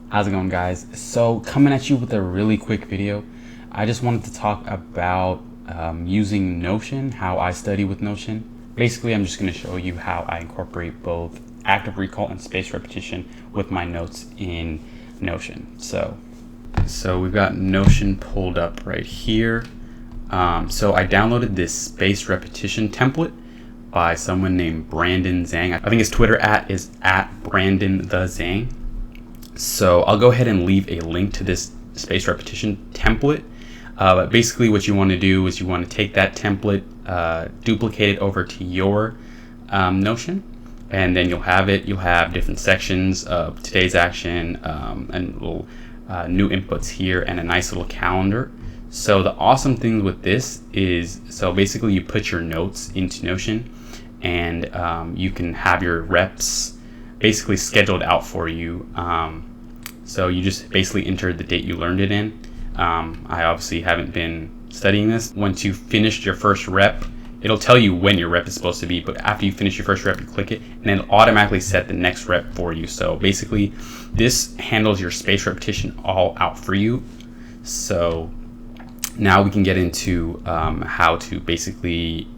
How's it going, guys? So coming at you with a really quick video. I just wanted to talk about using Notion, how I study with Notion. Basically, I'm just going to show you how I incorporate both active recall and spaced repetition with my notes in Notion. So we've got Notion pulled up right here. So I downloaded this spaced repetition template by someone named Brandon Zhang. I think his Twitter is @BrandonTheZhang. So I'll go ahead and leave a link to this spaced repetition template. But basically what you want to do is you want to take that template, duplicate it over to your Notion, and then you'll have different sections of today's action, and little new inputs here, and a nice little calendar. So the awesome thing with this is, so basically you put your notes into Notion, and you can have your reps basically scheduled out for you. So you just basically enter the date you learned it in. I obviously haven't been studying this. Once you finished your first rep, it'll tell you when your rep is supposed to be, but after you finish your first rep, you click it and then it'll automatically set the next rep for you. So basically this handles your spaced repetition all out for you. So now we can get into how to basically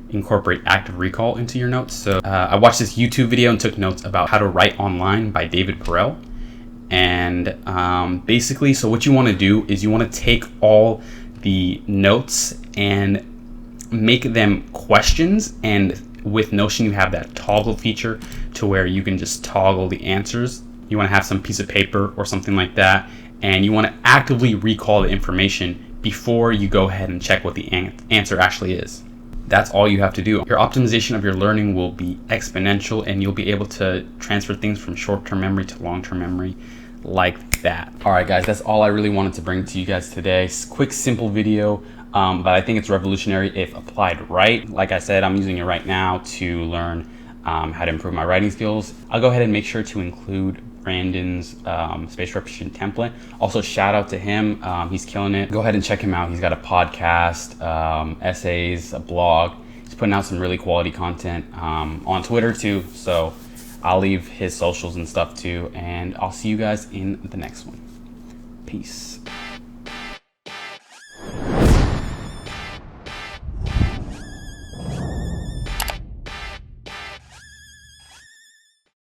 incorporate active recall into your notes. So I watched this YouTube video and took notes about how to write online by David Perel. And basically, so what you want to do is you want to take all the notes and make them questions. And with Notion, you have that toggle feature to where you can just toggle the answers. You want to have some piece of paper or something like that, and you want to actively recall the information before you go ahead and check what the answer actually is. That's all you have to do. Your optimization of your learning will be exponential, and you'll be able to transfer things from short-term memory to long-term memory like that. All right, guys, that's all I really wanted to bring to you guys today. Quick, simple video, but I think it's revolutionary if applied right. Like I said, I'm using it right now to learn how to improve my writing skills. I'll go ahead and make sure to include Brandon's spaced repetition template. Also, shout out to him. He's killing it. Go ahead and check him out. He's got a podcast, essays, a blog. He's putting out some really quality content on Twitter too. So I'll leave his socials and stuff too. And I'll see you guys in the next one. Peace.